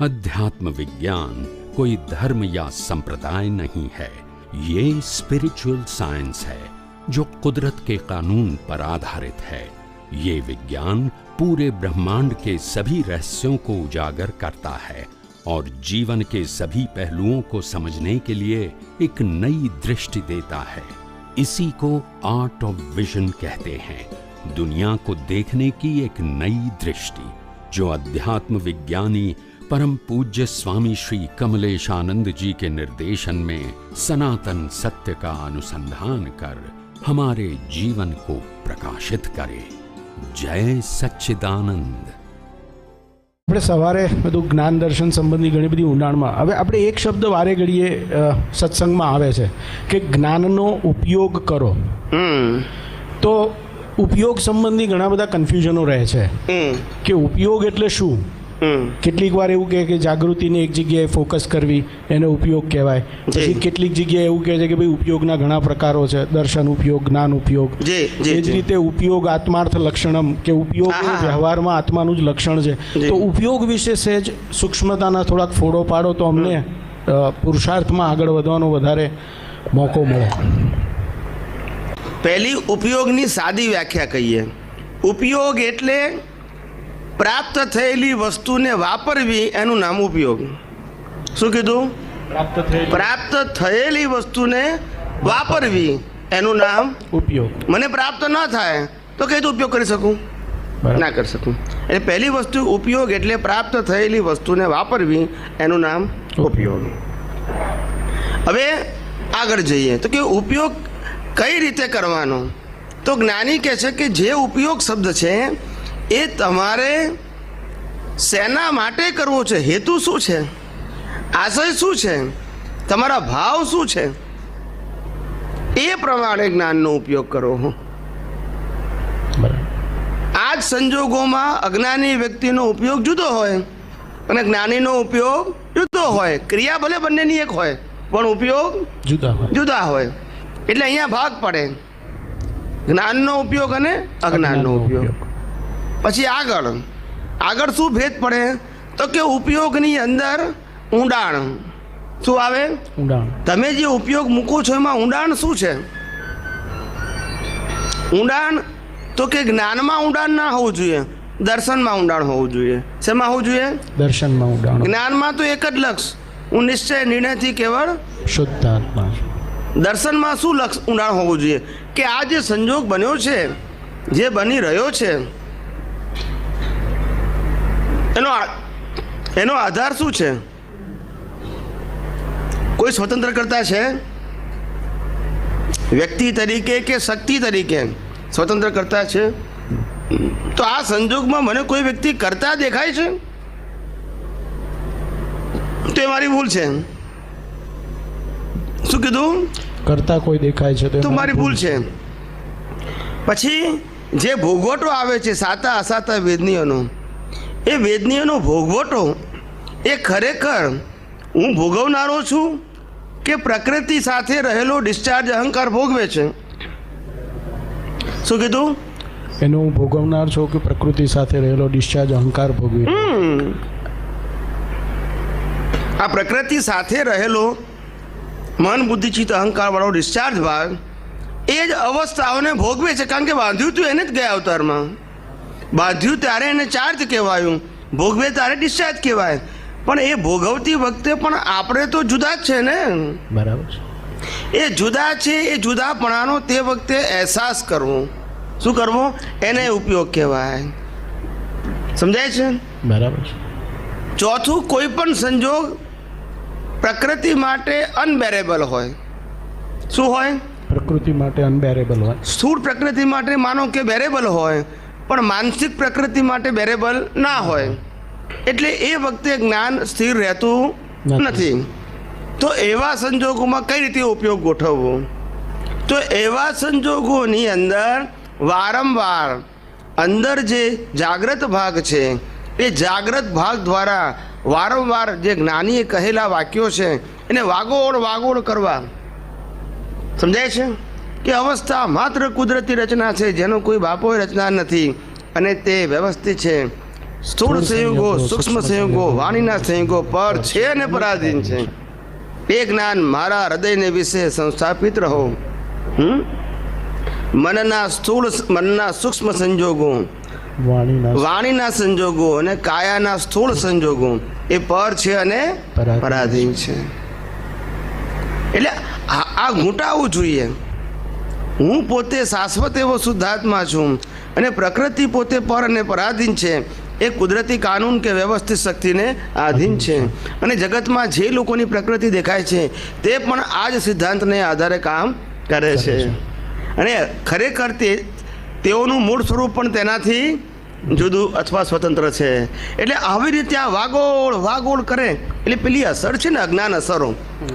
अध्यात्म विज्ञान कोई धर्म या संप्रदाय नहीं है, ये स्पिरिचुअल साइंस है जो कुदरत के कानून पर आधारित है। ये विज्ञान पूरे ब्रह्मांड के सभी रहस्यों को उजागर करता है और जीवन के सभी पहलुओं को समझने के लिए एक नई दृष्टि देता है। इसी को आर्ट ऑफ विजन कहते हैं, दुनिया को देखने की एक नई दृष्टि, जो अध्यात्म विज्ञानी परम पूज्य स्वामी श्री कमलेशानंद जी के निर्देशन में सनातन सत्य का अनुसंधान कर हमारे जीवन को प्रकाशित करे। जय सच्चिदानंद। આપણે સવારે બધું જ્ઞાન દર્શન સંબંધી ઘણી બધી ઊંડાણમાં, હવે આપણે એક શબ્દ વારે ઘડીએ સત્સંગમાં આવે છે કે જ્ઞાનનો ઉપયોગ કરો, તો ઉપયોગ સંબંધી ઘણા બધા કન્ફ્યુઝનો રહે છે કે ઉપયોગ એટલે શું। કેટલીક વાર એવું કહે કે જાગૃતિને એક જગ્યાએ ફોકસ કરવી એને ઉપયોગ કહેવાય, પછી કેટલીક જગ્યાએ એવું કહે છે કે ભાઈ ઉપયોગના ઘણા પ્રકારો છે, દર્શન ઉપયોગ, જ્ઞાન ઉપયોગ, એ જ રીતે ઉપયોગ આત્માર્થ લક્ષણમ કે ઉપયોગ વ્યવહારમાં આત્માનું જ લક્ષણ છે। તો ઉપયોગ વિશે સહેજ સૂક્ષ્મતાના થોડાક ફોડો પાડો તો અમને પુરુષાર્થમાં આગળ વધવાનો વધારે મોકો મળે। પહેલી ઉપયોગની સાદી વ્યાખ્યા કહીએ। ઉપયોગ એટલે પ્રાપ્ત થયેલી વસ્તુને વાપરવી, એનું નામ ઉપયોગ। શું કીધું? પ્રાપ્ત થયેલી વસ્તુને વાપરવી એનું નામ ઉપયોગ। મને પ્રાપ્ત ન થાય તો કઈ તો ઉપયોગ કરી શકું? ના કરી શકું। એટલે પહેલી વસ્તુ ઉપયોગ એટલે પ્રાપ્ત થયેલી વસ્તુને વાપરવી એનું નામ ઉપયોગ। હવે આગળ જઈએ તો કે ઉપયોગ કઈ રીતે કરવાનો? તો જ્ઞાની કહે છે કે જે ઉપયોગ શબ્દ છે એ તમારે શેના માટે કરવો છે, હેતુ શું છે, આશય શું છે, તમારા ભાવ શું છે, એ પ્રમાણે જ્ઞાનનો ઉપયોગ કરો। આ જ સંજોગોમાં અજ્ઞાની વ્યક્તિનો ઉપયોગ જુદો હોય અને જ્ઞાનીનો ઉપયોગ જુદો હોય। ક્રિયા ભલે બંનેની એક હોય પણ ઉપયોગ જુદા હોય। એટલે અહીંયા ભાગ પડે જ્ઞાનનો ઉપયોગ અને અજ્ઞાનનો ઉપયોગ। પછી આગળ શું ભેદ પડે તો કે ઉપયોગની અંદર ઊંડાણ શું આવે? ઊંડાણ। તમે જે ઉપયોગ મૂકો છો એમાં ઊંડાણ શું છે? ઊંડાણ તો કે જ્ઞાનમાં ઊંડાણ ના હોવું જોઈએ, દર્શનમાં ઊંડાણ હોવું જોઈએ। શેમાં હોવું જોઈએ? દર્શનમાં ઊંડાણ। જ્ઞાનમાં તો એક જ લક્ષ, હું નિશ્ચય નિર્ણયથી કેવળ શુદ્ધ આત્મા। દર્શનમાં શું લક્ષ ઊંડાણ હોવું જોઈએ કે આ જે સંજોગ બન્યો છે, જે બની રહ્યો છે, એનો આધાર શું છે? કોઈ સ્વતંત્ર કરતા છે? વ્યક્તિ તરીકે કે શક્તિ તરીકે સ્વતંત્ર કરતા છે? તો આ સંજોગમાં મને કોઈ વ્યક્તિ કરતા દેખાય છે તો એ મારી ભૂલ છે। શું કીધું? કરતા કોઈ દેખાય છે તો મારી ભૂલ છે। પછી જે ભોગવટો આવે છે સાતા અસાતા વેદનીઓનો, એ વેદનીઓનો ભોગવટો એ ખરેખર હું ભોગવનારો છું કે પ્રકૃતિ સાથે રહેલો ડિસ્ચાર્જ અહંકાર ભોગવે છે? શું કીધું? એનો હું ભોગવનાર છું કે પ્રકૃતિ સાથે રહેલો ડિસ્ચાર્જ અહંકાર ભોગવે? આ પ્રકૃતિ સાથે રહેલો મન બુદ્ધિ ચિત્ત અહંકાર વાળો ડિસ્ચાર્જ ભાગ એ જ અવસ્થાઓને ભોગવે છે, કારણ કે બાંધ્યું તું એને જ ગયા અવતારમાં। બાંધ્યું ત્યારે એને ચાર્જ કહેવાયું, ભોગવે ત્યારે ડિસ્ચાર્જ કહેવાય। પણ એ ભોગવતી વખતે પણ આપણે તો જુદા જ છે ને? બરાબર। એ જુદા છે, એ જુદાપણાનો તે વખતે અહેસાસ કરવો, શું કરવો? એને ઉપયોગ કહેવાય। સમજાય છે? બરાબર। ચોથું, કોઈ પણ સંજોગ પ્રકૃતિ માટે અનબેરેબલ હોય। શું હોય? પ્રકૃતિ માટે અનબેરેબલ હોય। સ્થૂળ પ્રકૃતિ માટે માનો કે બેરેબલ હોય, પણ માનસિક પ્રકૃતિ માટે બેરેબલ ના હોય, એટલે એ વખતે જ્ઞાન સ્થિર રહેતું નથી। તો એવા સંજોગોમાં કઈ રીતે ઉપયોગ ગોઠવવો? તો એવા સંજોગોની અંદર વારંવાર અંદર જે જાગ્રત ભાગ છે એ જાગ્રત ભાગ દ્વારા વારંવાર જે જ્ઞાનીએ કહેલા વાક્યો છે એને વાગોળ કરવા। સમજાય છે કે અવસ્થા માત્ર કુદરતી રચના છે, જેનો કોઈ બાપોએ રચના નથી અને તે વ્યવસ્થિત છે। સ્થૂળ સંયોગો, સૂક્ષ્મ સંયોગો, વાણીના સંયોગો પર છે અને પરાધીન છે. એ જ્ઞાન મારા હૃદયને વિશે સંસ્થાપિત રહો. મનના સૂક્ષ્મ સંજોગો, વાણીના સંજોગો અને કાયાના સ્થૂળ સંજોગો એ પર છે અને પરાધીન છે. એટલે આ ઘૂંટાવું જોઈએ. હું પોતે શાશ્વત એવો શુદ્ધાત્મા છું અને પ્રકૃતિ પોતે પર અને પરાધીન છે. એ કુદરતી કાનૂન કે વ્યવસ્થિત શક્તિને આધીન છે. અને જગતમાં જે લોકોની પ્રકૃતિ દેખાય છે તે પણ આ જ સિદ્ધાંતને આધારે કામ કરે છે. અને ખરેખર તેઓનું મૂળ સ્વરૂપ પણ તેનાથી જુદું અથવા સ્વતંત્ર છે. એટલે આવી રીતે આ વાગોળ કરે એટલે પેલી અસર છે ને, અજ્ઞાન અસરો,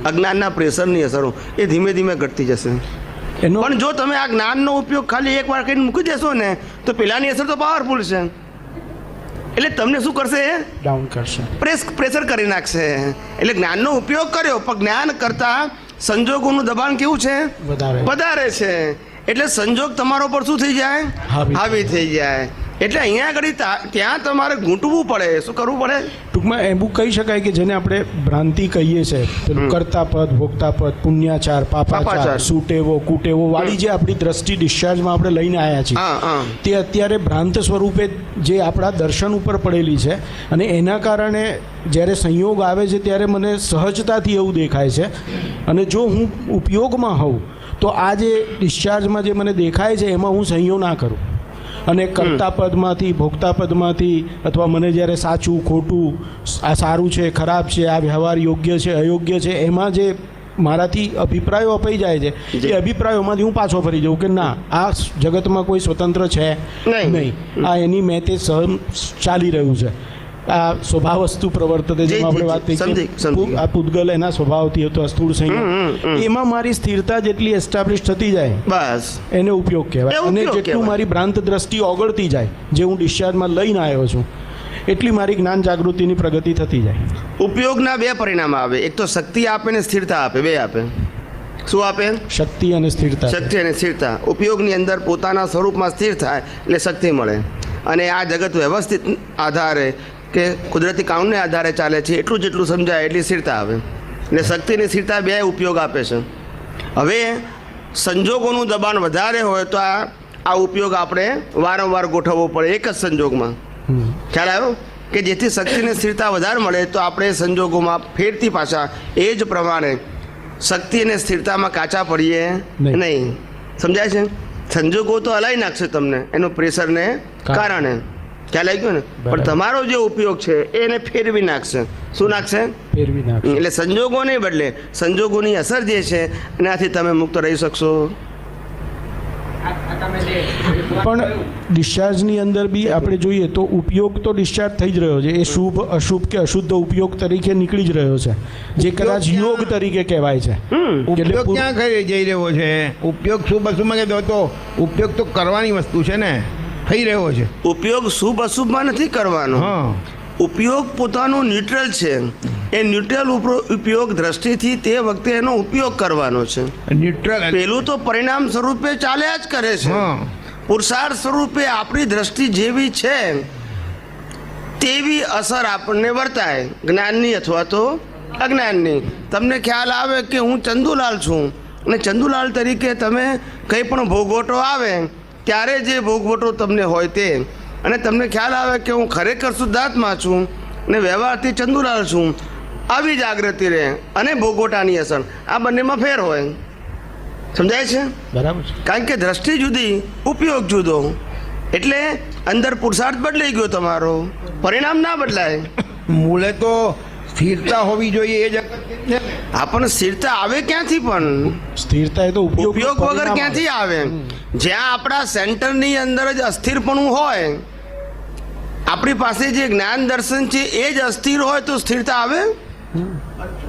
અજ્ઞાનના પ્રેશરની અસરો એ ધીમે ધીમે ઘટતી જશે. પણ જો તમે આ જ્ઞાનનો ઉપયોગ ખાલી એકવાર કરીને મૂકી દેશો ને તો પેલાની અસર તો પાવરફુલ છે. એટલે તમને શું કરશે? ડાઉન કરશે, પ્રેશર કરી નાખશે. એટલે જ્ઞાનનો ઉપયોગ કર્યો પણ જ્ઞાન કરતા સંજોગોનું દબાણ કેવું છે? વધારે છે. એટલે સંજોગ તમારો પર શું થઈ જાય? હાવી થઈ જાય. એટલે અહીંયા આગળ ત્યાં તમારે ઘૂંટવું પડે. શું કરવું પડે? ટૂંકમાં એવું કહી શકાય કે જેને આપણે ભ્રાંતિ કહીએ છીએ, પેલું કર્તાપદ, ભોક્તાપદ, પુણ્યાચાર, પાપાચાર, સુટેવો, કુટેવો વાળી જે આપણી દ્રષ્ટિ ડિસ્ચાર્જમાં આપણે લઈને આવ્યા છીએ તે અત્યારે ભ્રાંત સ્વરૂપે જે આપણા દર્શન ઉપર પડેલી છે. અને એના કારણે જ્યારે સંયોગ આવે છે ત્યારે મને સહજતાથી એવું દેખાય છે. અને જો હું ઉપયોગમાં હોઉં તો આ જે ડિસ્ચાર્જમાં જે મને દેખાય છે એમાં હું સંયોગ ના કરું. અને કર્તાપદમાંથી, ભોક્તાપદમાંથી અથવા મને જ્યારે સાચું ખોટું, આ સારું છે ખરાબ છે, આ વ્યવહાર યોગ્ય છે અયોગ્ય છે, એમાં જે મારાથી અભિપ્રાયો અપાઈ જાય છે એ અભિપ્રાયોમાંથી હું પાછો ફરી જાઉં કે ના, આ જગતમાં કોઈ સ્વતંત્ર છે નહીં, આ એની મેં તે સહન ચાલી રહ્યું છે. આ સ્વભાવ વસ્તુ પ્રવર્તતે જેમ આપણે વાત થઈ આ પૂતગલ એના સ્વભાવથી હતો સ્થૂળ સંયોગ, એમાં મારી સ્થિરતા જેટલી એસ્ટાબ્લિશ થતી જાય બસ એને ઉપયોગ કહેવાય. અને જેટલું મારી ભ્રાંત દ્રષ્ટિ ઓગળતી જાય જે હું ડિસ્ચાર્જમાં લઈને આવ્યો છું એટલી મારી જ્ઞાન જાગૃતિની પ્રગતિ થતી જાય. ઉપયોગના બે પરિણામ આવે, એક તો શક્તિ આપે ને સ્થિરતા આપે. બે આપે. શું આપે? શક્તિ અને સ્થિરતા. શક્તિ અને સ્થિરતા. ઉપયોગની અંદર પોતાના સ્વરૂપમાં સ્થિર થાય એટલે શક્તિ મળે. અને આ જગત વ્યવસ્થિત આધારે કે કુદરતી કાનૂનને આધારે ચાલે છે એટલું જેટલું સમજાય એટલી સ્થિરતા આવે. એટલે શક્તિ અને સ્થિરતા બે ઉપયોગ આપે છે. હવે સંજોગોનું દબાણ વધારે હોય તો આ ઉપયોગ આપણે વારંવાર ગોઠવવો પડે એક જ સંજોગમાં. ખ્યાલ આવ્યો? કે જેથી શક્તિ અને સ્થિરતા વધારે મળે તો આપણે સંજોગોમાં ફેરતી પાછા એ જ પ્રમાણે શક્તિ અને સ્થિરતામાં કાચા પડીએ નહીં. સમજાય છે? સંજોગો તો હલાવી નાખશે તમને એનું પ્રેશરને કારણે. ખ્યાલ આવી ગયો ને? પણ તમારો જે ઉપયોગ છે એને ફેરવી નાખશે. શું નાખશે? ફેરવી નાખશે. એટલે સંજોગોને બદલે સંજોગોની અસર જે છે એનાથી તમે મુક્ત રહી શકશો. પણ ડિસ્ચાર્જની અંદર બી આપણે જોઈએ તો ઉપયોગ તો ડિસ્ચાર્જ થઈ જ રહ્યો છે. એ શુભ અશુભ કે અશુદ્ધ ઉપયોગ તરીકે નીકળી જ રહ્યો છે જે કદાચ યોગ તરીકે કહેવાય છે. ઉપયોગ ક્યાં કરી જઈ રહ્યો છે? ઉપયોગ શુભ અશુભમાં કહેતો તો ઉપયોગ તો કરવાની વસ્તુ છે ને, થઈ રહ્યો છે. ઉપયોગ શુભ અશુભમાં નથી કરવાનો. ઉપયોગ પોતાનો ન્યુટ્રલ છે. એ ન્યુટ્રલ ઉપયોગ દ્રષ્ટિથી તે વખતે એનો ઉપયોગ કરવાનો છે. ન્યુટ્રલ પેલું તો પરિણામ સ્વરૂપે ચાલ્યા જ કરે છે. પુરુષાર્થ સ્વરૂપે આપણી દ્રષ્ટિ જેવી છે તેવી અસર આપણને વર્તાય, જ્ઞાનની અથવા તો અજ્ઞાનની. તમને ખ્યાલ આવે કે હું ચંદુલાલ છું અને ચંદુલાલ તરીકે તમે કંઈ પણ ભોગવટો આવે ત્યારે જે ભોગવટો તમને હોય તે, અને તમને ખ્યાલ આવે કે હું ખરેખર શુદ્ધાત્મા છું અને વ્યવહારથી ચંદુલાલ છું, આવી જાગૃતિ રહે અને ભોગવટાની અસર, આ બંનેમાં ફેર હોય. સમજાય છે? બરાબર. કારણ કે દ્રષ્ટિ જુદી, ઉપયોગ જુદો. એટલે અંદર પુરુષાર્થ બદલાઈ ગયો તમારો, પરિણામ ના બદલાય. મૂળે તો સ્થિરતા હોવી જોઈએ એ જગત. આપણને સ્થિરતા આવે ક્યાંથી? પણ સ્થિરતા તો ઉપયોગ વગર ક્યાંથી આવે? જ્યાં આપણા સેન્ટરની અંદર જ અસ્થિરપણું હોય, આપણી પાસે જે જ્ઞાન દર્શન છે એ જ અસ્થિર હોય તો સ્થિરતા આવે?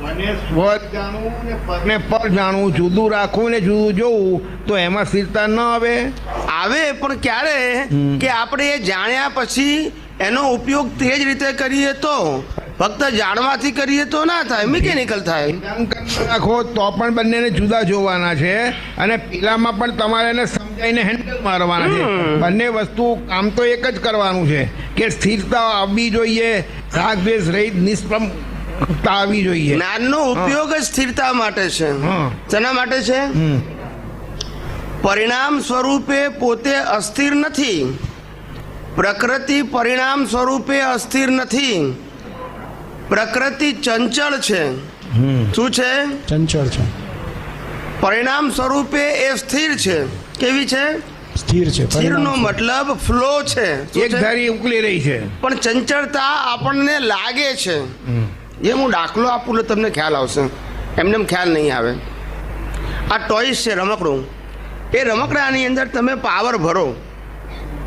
મને સ્વ જાણવું ને પરને પર જાણવું, જુદું રાખવું ને જુદું જોવું, તો એમાં સ્થિરતા ન આવે. આવે પણ ક્યારે? કે આપણે એ જાણ્યા પછી એનો ઉપયોગ તે જ રીતે કરીએ તો. ફક્ત જાણવાથી કરીએ તો ના થાય, મિકેનિકલ થાય. રાખો તો પણ બંનેને જુદા જોવાના છે અને પેલામાં પણ તમારે એને એને હેન્ડલ મારવાના છે. બંને વસ્તુ કામ તો એક જ કરવાનું છે કે સ્થિરતા આવવી જોઈએ, રાગ દ્વેષ રહિત નિષ્પ્રમતા આવવી જોઈએ. જ્ઞાનનો ઉપયોગ જ સ્થિરતા માટે છે. હા. શેના માટે છે? પરિણામ સ્વરૂપે પોતે અસ્થિર નથી. પ્રકૃતિ પરિણામ સ્વરૂપે અસ્થિર નથી. પ્રકૃતિ ચંચળ છે. શું છે? ચંચળ છે, પરિણામ સ્વરૂપે એ સ્થિર છે. કેવી છે? સ્થિર છે. સ્થિરનો મતલબ ફ્લો છે. શું એક છે? ધારી ઉકલી રહી છે. પણ ચંચળતા આપણને લાગે છે. જે હું દાખલો આપું એટલે તમને ખ્યાલ આવશે, એમને ખ્યાલ નહીં આવે. આ ટોયસ છે, રમકડું. એ રમકડાની અંદર તમે પાવર ભરો.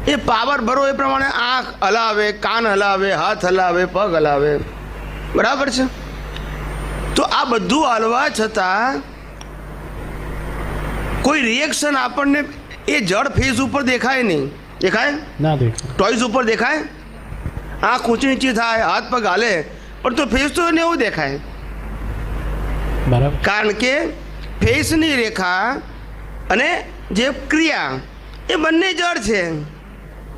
એ પાવર ભરો એ પ્રમાણે આંખ હલાવે, કાન હલાવે, હાથ હલાવે, પગ હલાવે. બરાબર છે? તો આ બધું હલવા છતાં કોઈ રિએક્શન આપણને એ જડ ફેસ ઉપર દેખાય નહીં. દેખાય? ના દેખાય. ટોયસ ઉપર દેખાય? આંખ ઊંચી નીચી થાય, હાથ પગ હાલે, પણ તો ફેસ તો એને એવું દેખાય. બરાબર. કારણ કે ફેસની રેખા અને જે ક્રિયા એ બંને જડ છે.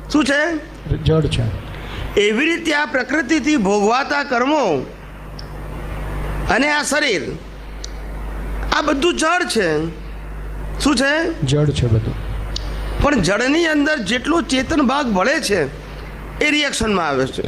શું છે? જડ છે. એવી રીતે આ પ્રકૃતિથી ભોગવાતા કર્મો અને આ શરીર, આ બધું જડ છે. શું છે? જડ છે બધું. પણ જડની અંદર જેટલો ચેતન ભાગ ભળે છે એ રિએક્શનમાં આવે છે.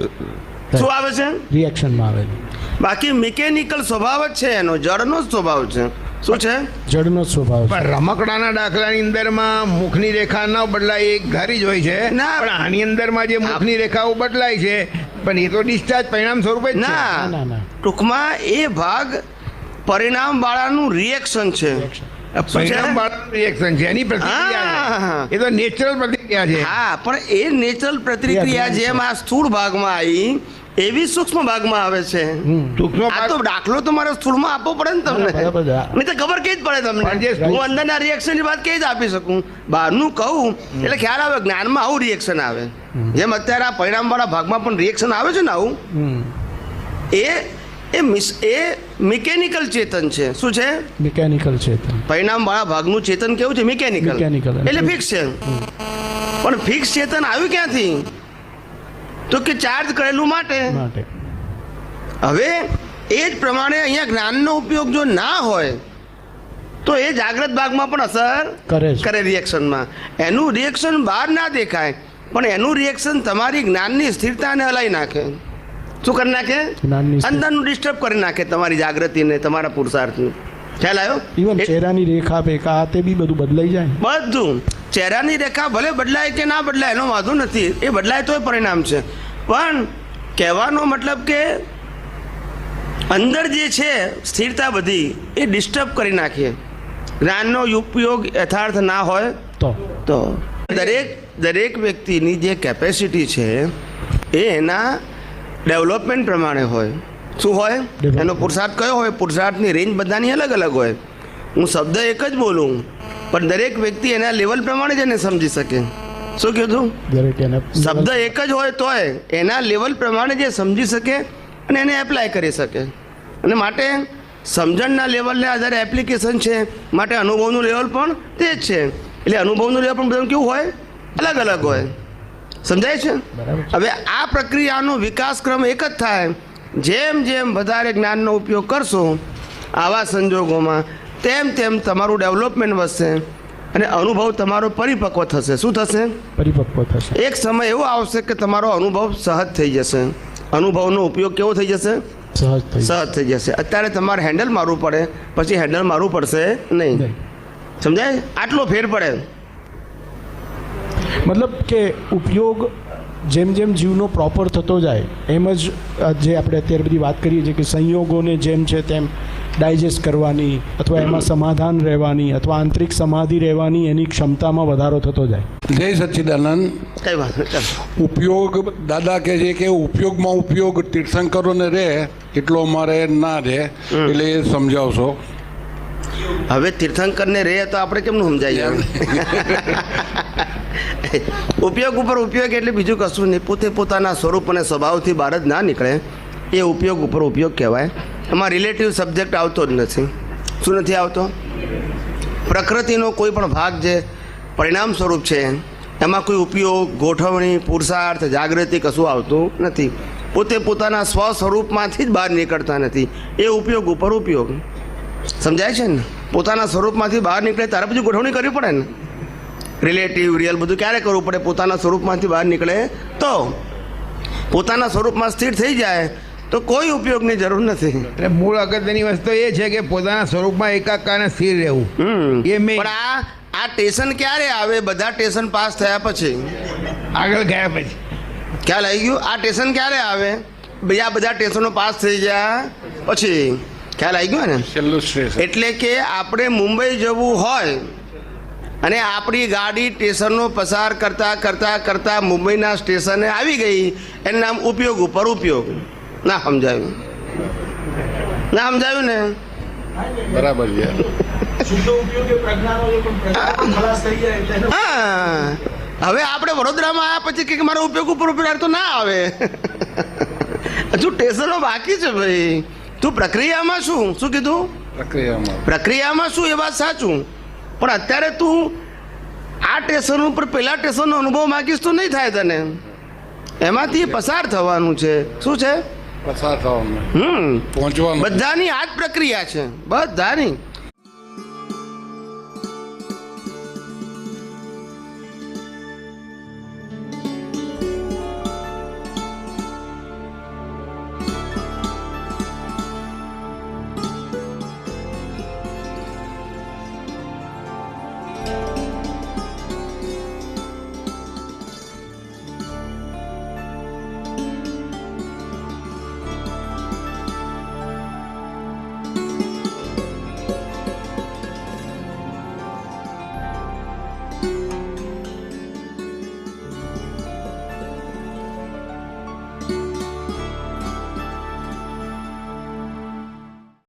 શું આવે છે? રિએક્શનમાં આવે છે. બાકી મિકેનિકલ સ્વભાવ જ છે એનો, જડનો જ સ્વભાવ છે. શું છે? જડનો જ સ્વભાવ છે. પણ રમકડાના દાખલાની અંદરમાં મુખની રેખા ન બદલાય, એક ધારી જ હોય છે. ના. પણ આની અંદરમાં જે મુખની રેખાઓ બદલાય છે, પણ એ તો ડિસ્ચાર્જ પરિણામ સ્વરૂપે જ છે. ના, ના, ના. ટૂંકમાં એ ભાગ પરિણામ વાળાનું રિએક્શન છે. પરિણામ વાળાનું રિએક્શન છે, એની પ્રતિક્રિયા હા. છે. એ તો નેચરલ પ્રતિક્રિયા છે. હા, પણ એ નેચરલ પ્રતિક્રિયા જેમ આ સ્થૂળ ભાગમાં આવી એવી સૂક્ષ્મ ભાગમાં આવે છે. સૂક્ષ્મ આ ભાગ- તો દાખલો તો મારે સ્થૂળમાં આપવો પડે ને તમને. બરાબર છે. નહીં તો ખબર કેવી જ પડે પણ જે તમને. હું અંદરના રિએક્શનની વાત કેવી જ આપી શકું? બહારનું કહું એટલે ખ્યાલ આવે. જ્ઞાનમાં આવું રિએક્શન આવે. જેમ અત્યારે આ પરિણામવાળા ભાગમાં પણ રિએક્શન આવે છે ને આવું, એ મિકેનિકલ ચેતન છે. શું છે? મિકેનિકલ છે. પરિણામવાળા ભાગનું ચેતન કેવું છે? મિકેનિકલ. Mechanical. એટલે ફિક્સ છે. પણ ફિક્સ ચેતન આવ્યું ક્યાંથી? તો કે ચાર્જ કરેલું માટે. હવે એ જ પ્રમાણે અહીંયા જ્ઞાનનો ઉપયોગ જો ના હોય તો એ જાગ્રત ભાગમાં પણ અસર કરે છે. કરે રિએક્શનમાં. એનું રિએક્શન બહાર ના દેખાય, પણ એનું રિએક્શન તમારી જ્ઞાનની સ્થિરતાને હલાવી નાખે. શું કરી નાખે? જ્ઞાનની સ્થિર- અંદરનું ડિસ્ટર્બ કરી નાખે તમારી જાગૃતિને, તમારા પુરુષાર્થને. ખ્યાલ આવ્યો? ઇવન એ- ચહેરાની રેખા પેખા તે બી બધું બદલાઈ જાય. બધું. ચહેરાની રેખા ભલે બદલાય કે ના બદલાય એનો વાંધો નથી, એ બદલાય તોય પરિણામ છે. પણ કહેવાનો મતલબ કે અંદર જે છે સ્થિરતા બધી એ ડિસ્ટર્બ કરી નાખીએ. જ્ઞાનનો ઉપયોગ યથાર્થ ના હોય તો દરેક વ્યક્તિની જે કેપેસિટી છે એ એના ડેવલપમેન્ટ પ્રમાણે હોય. શું હોય? એનો પુરુષાર્થ કયો હોય? પુરુષાર્થની રેન્જ બધાની અલગ અલગ હોય. હું શબ્દ એક જ બોલું, પણ દરેક વ્યક્તિ એના લેવલ પ્રમાણે જ એને સમજી શકે. શું કીધું? દરેક એને શબ્દ એક જ હોય તોય એના લેવલ પ્રમાણે જે સમજી શકે અને એને એપ્લાય કરી શકે. અને માટે સમજણના લેવલને આધારે એપ્લિકેશન છે, માટે અનુભવનું લેવલ પણ તે જ છે. એટલે અનુભવનું લેવલ પણ બધાનું કેવું હોય? અલગ અલગ હોય. સમજાય છે? બરાબર છે. હવે આ પ્રક્રિયાનો વિકાસ ક્રમ એક જ થાય. જેમ જેમ વધારે જ્ઞાનનો ઉપયોગ કરશો આવા સંજોગોમાં, તેમ તેમ તમારું ડેવલપમેન્ટ વધશે અને અનુભવ તમારો પરિપક્વ થશે. શું થશે? પરિપક્વ થશે. એક સમય એવો આવશે કે તમારો અનુભવ સહજ થઈ જશે. અનુભવનો ઉપયોગ કેવો થઈ જશે? સહજ થઈ સહજ થઈ જશે. અત્યારે તમારે હેન્ડલ મારવું પડે, પછી હેન્ડલ મારવું પડશે નહીં. નહીં. સમજાય? આટલો ફેર પડે. મતલબ કે ઉપયોગ જેમ જેમ જીવનો પ્રોપર થતો જાય એમ જ જે આપણે અત્યારે બધી વાત કરીએ છીએ કે સંયોગોને જેમ છે તેમ ડાયજેસ્ટ કરવાની અથવા એમાં સમાધાન રહેવાની અથવા આંતરિક સમાધિ રહેવાની એની ક્ષમતામાં વધારો થતો જાય. જય સચ્ચિદાનંદ. કઈ વાત નહીં. ચાલો. ઉપયોગ દાદા કહે છે કે ઉપયોગમાં ઉપયોગ તીર્થંકરોને રહે એટલો અમારે ના રહે, એટલે એ સમજાવશો. હવે તીર્થંકરને રહે તો આપણે કેમનું સમજાઈએ? ઉપયોગ ઉપર ઉપયોગ એટલે બીજું કશું નહીં. પોતે પોતાના સ્વરૂપ અને સ્વભાવથી બહાર જ ના નીકળે એ ઉપયોગ ઉપર ઉપયોગ કહેવાય. એમાં રિલેટિવ સબ્જેક્ટ આવતો જ નથી. શું નથી આવતો? પ્રકૃતિનો કોઈ પણ ભાગ જે પરિણામ સ્વરૂપ છે. એમાં કોઈ ઉપયોગ, ગોઠવણી, પુરુષાર્થ, જાગૃતિ કશું આવતું નથી. પોતે પોતાના સ્વ સ્વરૂપમાંથી જ બહાર નીકળતા નથી. એ ઉપયોગ ઉપર ઉપયોગ. સમજાય છે ને? પોતાના સ્વરૂપમાંથી બહાર નીકળે ત્યારે બધું ગોઠવણી કરવી પડે ને. રિલેટિવ, રિયલ બધું ક્યારે કરવું પડે? પોતાના સ્વરૂપમાંથી બહાર નીકળે તો. પોતાના સ્વરૂપમાં સ્થિર થઈ જાય તો કોઈ ઉપયોગની જરૂર નથી. એટલે મૂળ અગત્યની વસ્તુ એ છે કે પોતાના સ્વરૂપમાં એકાકાર અને સ્થિર રહેવું. એ મેં પણ આ ટેશન ક્યારે આવે? બધા ટેશન પાસ થયા પછી, આગળ ગયા પછી. ખ્યાલ આવી ગયું? આ ટેશન ક્યારે આવે? બીજા બધા ટેશનો પાસ થઈ ગયા પછી. ખ્યાલ આવી ગયો ને? છેલ્લું સ્ટેશન. એટલે કે આપણે મુંબઈ જવું હોય અને આપણી ગાડી સ્ટેશનનો પસાર કરતાં કરતાં કરતાં મુંબઈના સ્ટેશને આવી ગઈ, એનું નામ ઉપયોગ ઉપર ઉપયોગ. ના સમજાયું? ના સમજાયું ને? બરાબર છે. હા, હવે આપણે વડોદરામાં આવ્યા પછી કે મારો ઉપયોગ ઉપર ઉપયોગ તો ના આવે. હજુ સ્ટેશનો બાકી છે ભાઈ. તું પ્રક્રિયામાં શું કીધું? પ્રક્રિયામાં શું? એ વાત સાચું. પણ અત્યારે તું આ સ્ટેશન ઉપર પેલા સ્ટેશનનો અનુભવ માગીશ તો નહીં થાય તને. એમાંથી પસાર થવાનું છે. શું છે? પસાર થવાનું, પહોંચવાનું. બધાની આ જ પ્રક્રિયા છે, બધાની.